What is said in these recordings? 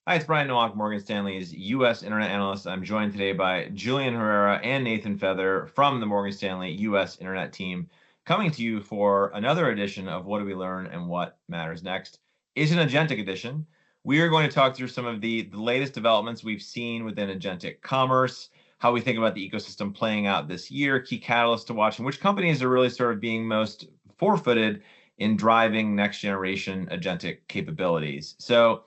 Hi, it's Brian Nowak, Morgan Stanley's U.S. Internet Analyst. I'm joined today by Julian Herrera and Nathan Feather from the Morgan Stanley U.S. Internet team, coming to you for another edition of What Do We Learn and What Matters Next. It's an Agentic edition. We are going to talk through some of the latest developments we've seen within Agentic commerce, how we think about the ecosystem playing out this year, key catalysts to watch, and which companies are really sort of being most forefooted in driving next generation Agentic capabilities. So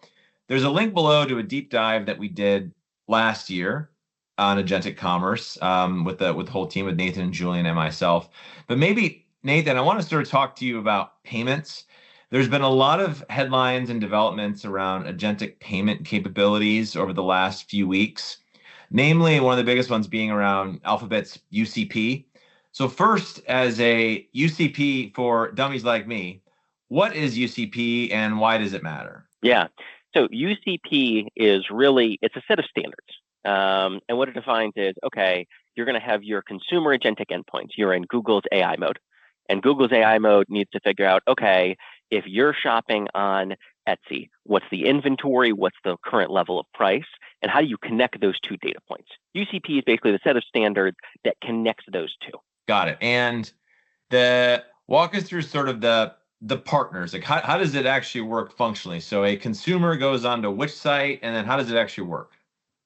there's a link below to a deep dive that we did last year on Agentic Commerce with the whole team, with Nathan and Julian and myself. But maybe, Nathan, I want to sort of talk to you about payments. There's been a lot of headlines and developments around Agentic payment capabilities over the last few weeks, namely one of the biggest ones being around Alphabet's UCP. So first, as a UCP for dummies like me, what is UCP and why does it matter? Yeah. So UCP is it's a set of standards. And what it defines is, okay, you're going to have your consumer agentic endpoints. You're in Google's AI mode. And Google's AI mode needs to figure out, okay, if you're shopping on Etsy, what's the inventory, what's the current level of price, and how do you connect those two data points? UCP is basically the set of standards that connects those two. Got it. And walk us through sort of the partners, like how does it actually work functionally? So a consumer goes onto which site, and then how does it actually work?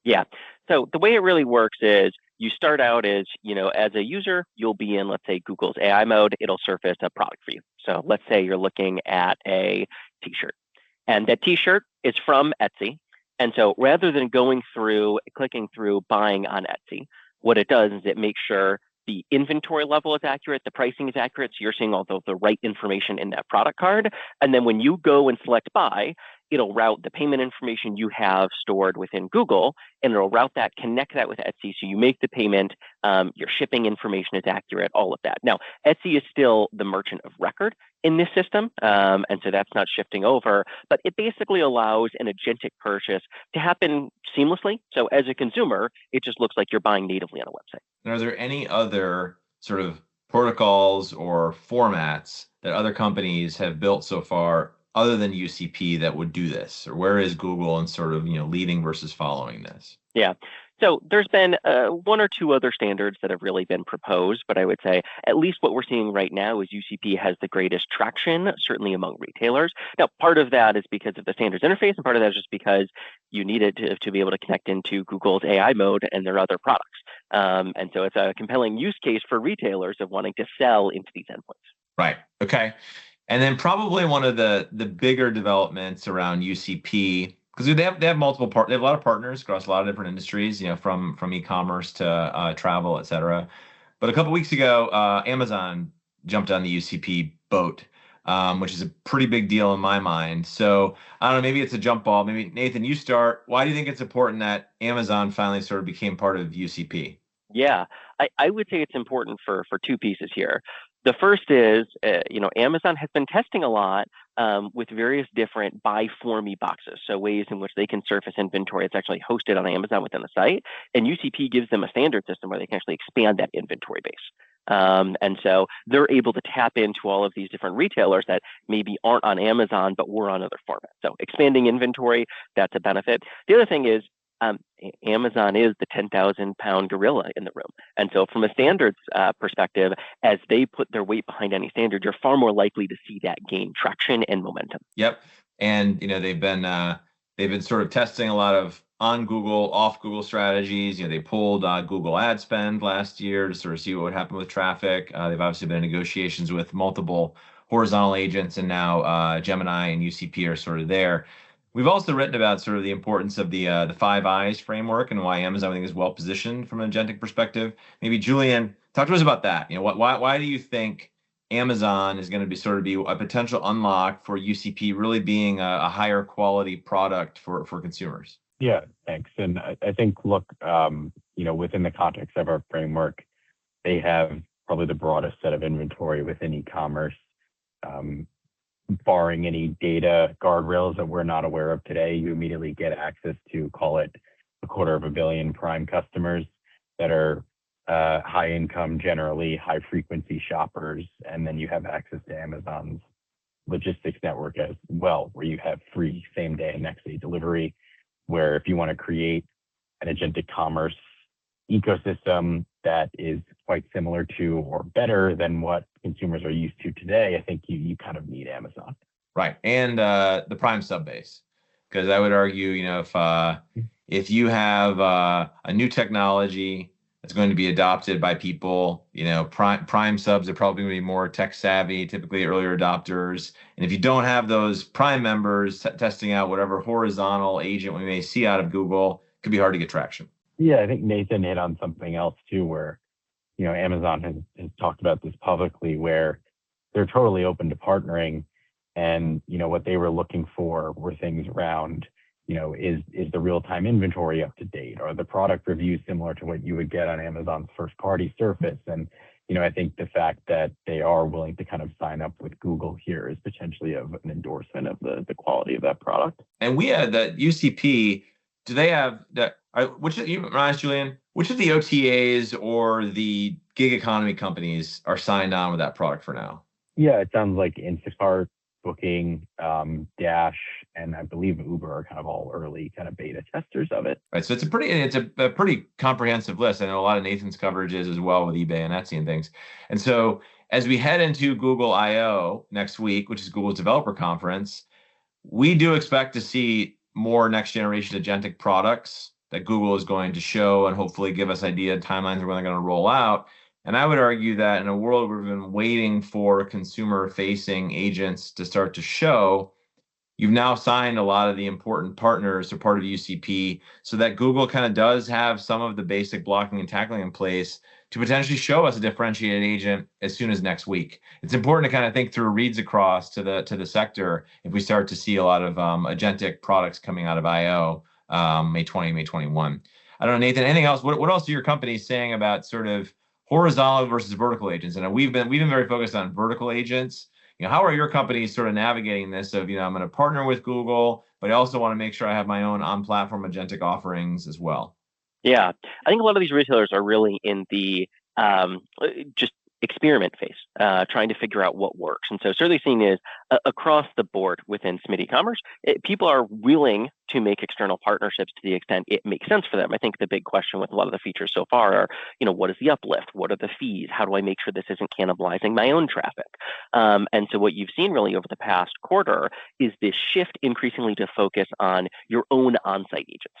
Yeah. So the way it really works is you start out as a user, you'll be in, let's say, Google's AI mode. It'll surface a product for you. So let's say you're looking at a t-shirt, and that t-shirt is from Etsy. And so rather than clicking through buying on Etsy, what it does is it makes sure the inventory level is accurate, the pricing is accurate, so you're seeing all the right information in that product card. And then when you go and select buy, it'll route the payment information you have stored within Google, and it'll route that, connect that with Etsy, so you make the payment, your shipping information is accurate, all of that. Now, Etsy is still the merchant of record in this system, and so that's not shifting over, but it basically allows an agentic purchase to happen seamlessly. So as a consumer, it just looks like you're buying natively on a website. And are there any other sort of protocols or formats that other companies have built so far other than UCP that would do this? Or where is Google in sort of leading versus following this? Yeah. So there's been one or two other standards that have really been proposed, but I would say at least what we're seeing right now is UCP has the greatest traction, certainly among retailers. Now, part of that is because of the standards interface, and part of that is just because you need it to be able to connect into Google's AI mode and their other products. And so it's a compelling use case for retailers of wanting to sell into these endpoints. Right. Okay. And then probably one of the bigger developments around UCP, because they have they have a lot of partners across a lot of different industries, from e-commerce to travel, et cetera. But a couple weeks ago, Amazon jumped on the UCP boat, which is a pretty big deal in my mind. So I don't know, maybe it's a jump ball. Maybe Nathan, you start. Why do you think it's important that Amazon finally sort of became part of UCP? Yeah, I would say it's important for two pieces here. The first is, Amazon has been testing a lot with various different buy for me boxes. So ways in which they can surface inventory that's actually hosted on Amazon within the site. And UCP gives them a standard system where they can actually expand that inventory base. And so they're able to tap into all of these different retailers that maybe aren't on Amazon, but were on other formats. So expanding inventory, that's a benefit. The other thing is, Amazon is the 10,000-pound gorilla in the room. And so from a standards perspective, as they put their weight behind any standard, you're far more likely to see that gain traction and momentum. Yep. And, they've been sort of testing a lot of on Google, off Google strategies. They pulled Google ad spend last year to sort of see what would happen with traffic. They've obviously been in negotiations with multiple horizontal agents, and now Gemini and UCP are sort of there. We've also written about sort of the importance of the 5 Eyes framework and why Amazon, I think, is well positioned from an agentic perspective. Maybe Julian, talk to us about that. Why do you think Amazon is going to be a potential unlock for UCP really being a higher quality product for consumers? Yeah, thanks. And I think, look, within the context of our framework, they have probably the broadest set of inventory within e-commerce. Barring any data guardrails that we're not aware of today, you immediately get access to, call it, 250 million Prime customers that are high income, generally high frequency shoppers. And then you have access to Amazon's logistics network as well, where you have free same day and next day delivery. where if you want to create an agentic commerce ecosystem that is quite similar to or better than what consumers are used to today, I think you kind of need Amazon. Right, and the Prime sub base, because I would argue, if you have a new technology that's going to be adopted by people, Prime subs are probably going to be more tech savvy, typically earlier adopters. And if you don't have those Prime members testing out whatever horizontal agent we may see out of Google, it could be hard to get traction. Yeah, I think Nathan hit on something else too, where Amazon has talked about this publicly, where they're totally open to partnering, and what they were looking for were things around, is the real-time inventory up to date? Are the product reviews similar to what you would get on Amazon's first-party surface? And I think the fact that they are willing to kind of sign up with Google here is potentially of an endorsement of the quality of that product. And we had that UCP. Do they have that? Which of you, Julian? Which of the OTAs or the gig economy companies are signed on with that product for now? Yeah, it sounds like Instacart, Booking, Dash, and I believe Uber are kind of all early kind of beta testers of it. Right. So it's a pretty comprehensive list. I know a lot of Nathan's coverage is as well with eBay and Etsy and things. And so as we head into Google I/O next week, which is Google's developer conference, we do expect to see more next generation agentic products that Google is going to show and hopefully give us timelines of when they're going to roll out. And I would argue that in a world where we've been waiting for consumer-facing agents to start to show, you've now signed a lot of the important partners or part of UCP, so that Google kind of does have some of the basic blocking and tackling in place to potentially show us a differentiated agent as soon as next week. It's important to kind of think through reads across to the sector if we start to see a lot of agentic products coming out of I/O May 20, May 21. I don't know, Nathan, anything else? What else are your companies saying about sort of horizontal versus vertical agents? And we've been very focused on vertical agents. How are your companies sort of navigating this of, I'm going to partner with Google, but I also want to make sure I have my own on-platform agentic offerings as well? Yeah, I think a lot of these retailers are really in the just experiment phase, trying to figure out what works. And so certainly seeing is across the board within SMID e-commerce, people are willing to make external partnerships to the extent it makes sense for them. I think the big question with a lot of the features so far are, what is the uplift? What are the fees? How do I make sure this isn't cannibalizing my own traffic? And so what you've seen really over the past quarter is this shift increasingly to focus on your own on-site agents.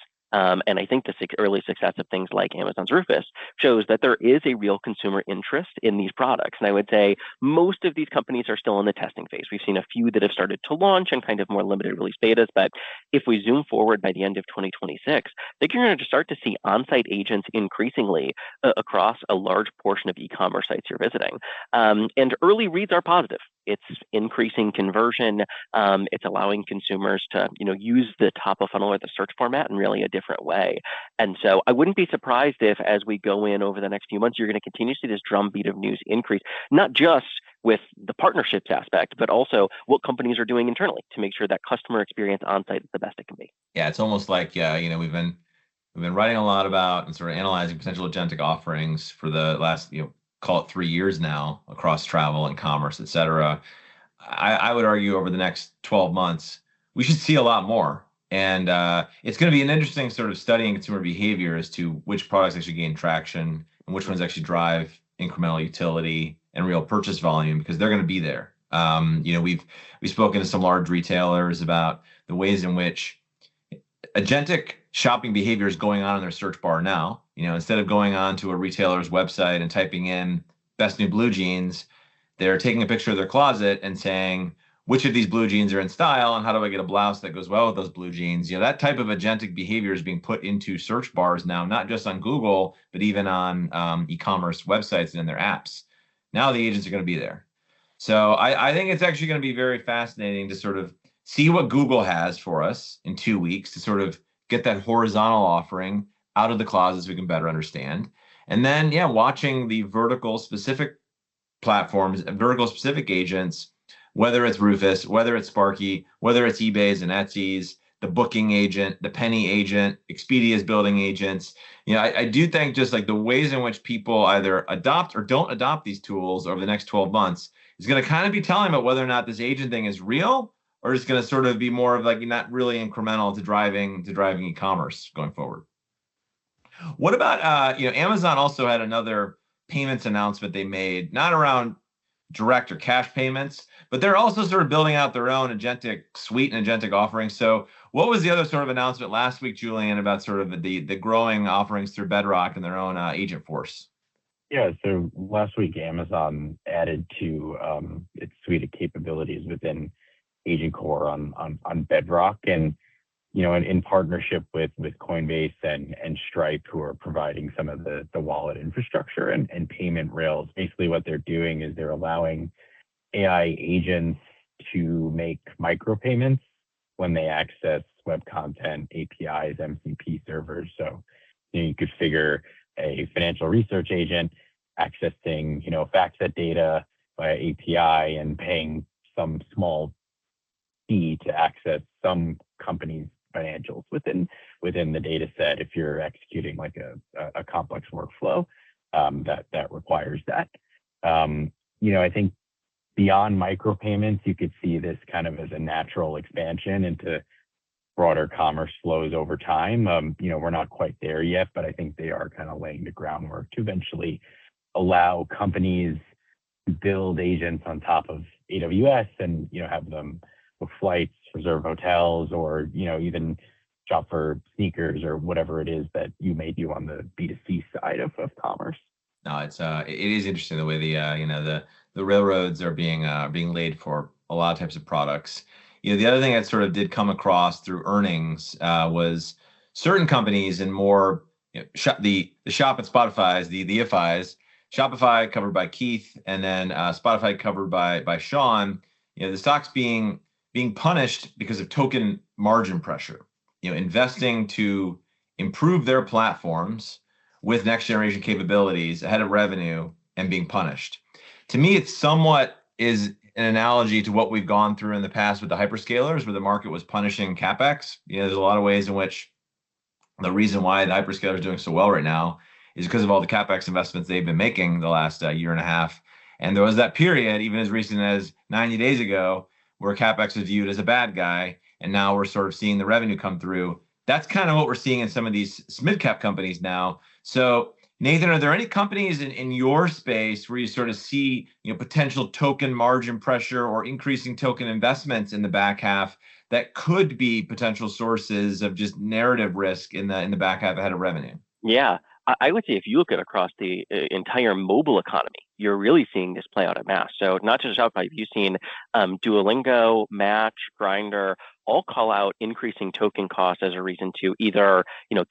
And I think the early success of things like Amazon's Rufus shows that there is a real consumer interest in these products. And I would say most of these companies are still in the testing phase. We've seen a few that have started to launch and kind of more limited release betas. But if we zoom forward by the end of 2026, I think you're going to start to see on-site agents increasingly across a large portion of e-commerce sites you're visiting. And early reads are positive. It's increasing conversion. It's allowing consumers to, use the top of funnel or the search format in really a different way. And so I wouldn't be surprised if, as we go in over the next few months, you're going to continue to see this drumbeat of news increase, not just with the partnerships aspect, but also what companies are doing internally to make sure that customer experience on site is the best it can be. Yeah, it's almost like, we've been writing a lot about and sort of analyzing potential agentic offerings for the last, call it 3 years now across travel and commerce, et cetera. I would argue over the next 12 months, we should see a lot more. And it's going to be an interesting sort of studying consumer behavior as to which products actually gain traction and which ones actually drive incremental utility and real purchase volume, because they're going to be there. We've spoken to some large retailers about the ways in which agentic shopping behavior is going on in their search bar now. Instead of going on to a retailer's website and typing in best new blue jeans, they're taking a picture of their closet and saying, which of these blue jeans are in style and how do I get a blouse that goes well with those blue jeans? That type of agentic behavior is being put into search bars now, not just on Google, but even on e-commerce websites and in their apps. Now the agents are going to be there. So I think it's actually going to be very fascinating to sort of see what Google has for us in 2 weeks to sort of get that horizontal offering out of the closet so we can better understand. And then, watching the vertical specific platforms, vertical specific agents, whether it's Rufus, whether it's Sparky, whether it's eBay's and Etsy's, the booking agent, the Penny agent, Expedia's building agents. I do think just like the ways in which people either adopt or don't adopt these tools over the next 12 months is going to kind of be telling about whether or not this agent thing is real or just going to sort of be more of like not really incremental to driving e-commerce going forward? What about Amazon also had another payments announcement they made, not around direct or cash payments, but they're also sort of building out their own agentic suite and agentic offerings. So what was the other sort of announcement last week, Julian, about sort of the growing offerings through Bedrock and their own agent force? Yeah, so last week Amazon added to its suite of capabilities within Agent Core on Bedrock, and in partnership with Coinbase and Stripe, who are providing some of the wallet infrastructure and payment rails. Basically, what they're doing is they're allowing AI agents to make micropayments when they access web content, APIs, MCP servers. So you could figure a financial research agent accessing FactSet data via API and paying some small fee to access some companies' financials within the data set if you're executing like a complex workflow that requires that. I think beyond micropayments, you could see this kind of as a natural expansion into broader commerce flows over time. We're not quite there yet, but I think they are kind of laying the groundwork to eventually allow companies to build agents on top of AWS and have them book flights, reserve hotels, or even shop for sneakers or whatever it is that you may do on the B2C side of commerce. No, it is interesting the way the railroads are being laid for a lot of types of products. The other thing that sort of did come across through earnings was certain companies and more the Shop and Spotify's, the IFIs, Shopify covered by Keith, and then Spotify covered by Sean. The stocks being punished because of token margin pressure. Investing to improve their platforms with next generation capabilities ahead of revenue and being punished. To me, it somewhat is an analogy to what we've gone through in the past with the hyperscalers, where the market was punishing CapEx. There's a lot of ways in which the reason why the hyperscalers are doing so well right now is because of all the CapEx investments they've been making the last year and a half. And there was that period, even as recent as 90 days ago, where CapEx was viewed as a bad guy, and now we're sort of seeing the revenue come through. That's kind of what we're seeing in some of these mid-cap companies now. So, Nathan, are there any companies in your space where you sort of see potential token margin pressure or increasing token investments in the back half that could be potential sources of just narrative risk in the back half ahead of revenue? Yeah, I would say if you look at across the entire mobile economy, you're really seeing this play out at mass. So not just Shopify, you've seen Duolingo, Match, Grindr, all call out increasing token costs as a reason to either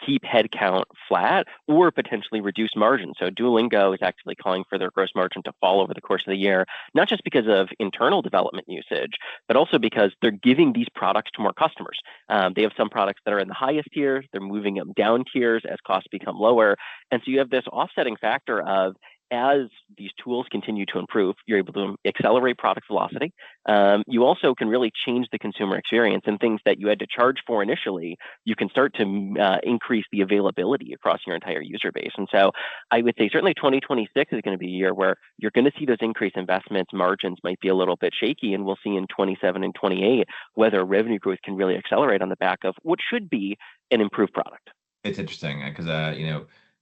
keep headcount flat or potentially reduce margin. So Duolingo is actually calling for their gross margin to fall over the course of the year, not just because of internal development usage, but also because they're giving these products to more customers. They have some products that are in the highest tiers, they're moving them down tiers as costs become lower. And so you have this offsetting factor of, as these tools continue to improve, you're able to accelerate product velocity. You also can really change the consumer experience, and things that you had to charge for initially, you can start to increase the availability across your entire user base. And so I would say certainly 2026 is going to be a year where you're going to see those increased investments. Margins might be a little bit shaky, and we'll see in 27 and 28 whether revenue growth can really accelerate on the back of what should be an improved product. It's interesting because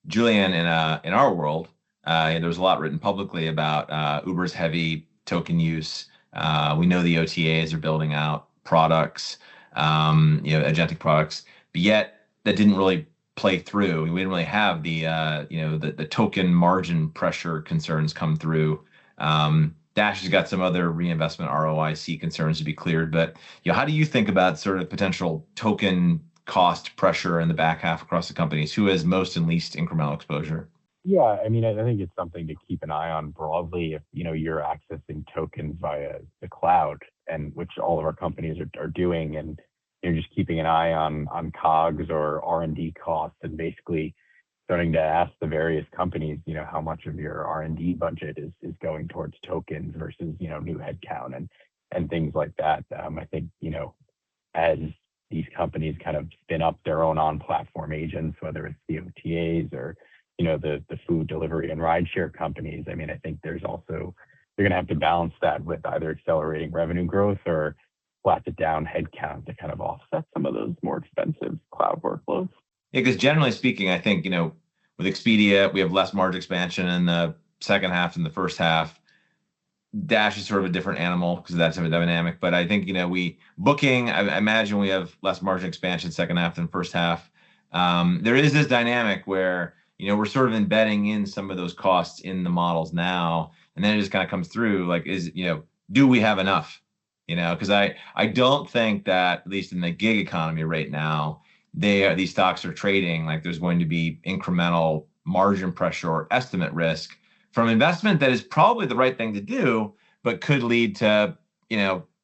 Julian, in our world, there was a lot written publicly about Uber's heavy token use. We know the OTAs are building out products, agentic products, but yet that didn't really play through. We didn't really have the token margin pressure concerns come through. Dash has got some other reinvestment ROIC concerns to be cleared, but how do you think about sort of potential token cost pressure in the back half across the companies? Who has most and least incremental exposure? Yeah, I mean, I think it's something to keep an eye on broadly if you're accessing tokens via the cloud, and which all of our companies are doing, and you're just keeping an eye on COGS or R&D costs, and basically starting to ask the various companies, how much of your R&D budget is going towards tokens versus new headcount and things like that. I think as these companies kind of spin up their own on-platform agents, whether it's the OTAs or the food delivery and rideshare companies. I mean, I think they're going to have to balance that with either accelerating revenue growth or flattened down headcount to kind of offset some of those more expensive cloud workloads. Yeah, because generally speaking, I think, with Expedia, we have less margin expansion in the second half than the first half. Dash is sort of a different animal because that's a dynamic. But I think, Booking, I imagine we have less margin expansion second half than first half. There is this dynamic where, we're sort of embedding in some of those costs in the models now. And then it just kind of comes through like, do we have enough? Because I don't think that, at least in the gig economy right now, these stocks are trading like there's going to be incremental margin pressure or estimate risk from investment that is probably the right thing to do, but could lead to,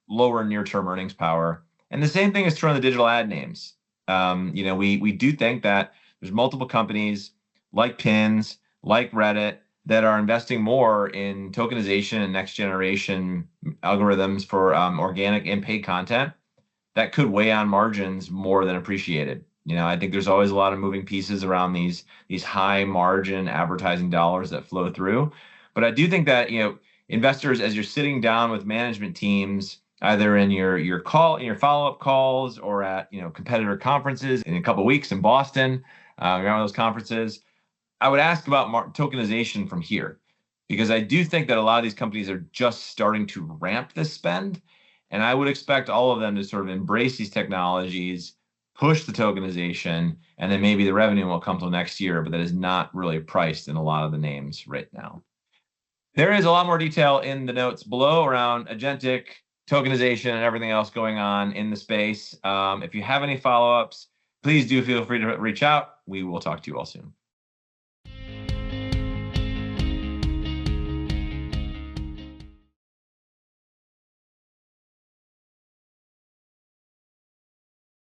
lower near-term earnings power. And the same thing is true on the digital ad names. We do think that there's multiple companies like Pins, like Reddit, that are investing more in tokenization and next generation algorithms for organic and paid content that could weigh on margins more than appreciated. I think there's always a lot of moving pieces around these high margin advertising dollars that flow through. But I do think that, investors, as you're sitting down with management teams, either in your follow-up calls or at, competitor conferences in a couple of weeks in Boston, around those conferences, I would ask about tokenization from here, because I do think that a lot of these companies are just starting to ramp this spend. And I would expect all of them to sort of embrace these technologies, push the tokenization, and then maybe the revenue will come till next year, but that is not really priced in a lot of the names right now. There is a lot more detail in the notes below around agentic, tokenization, and everything else going on in the space. If you have any follow-ups, please do feel free to reach out. We will talk to you all soon.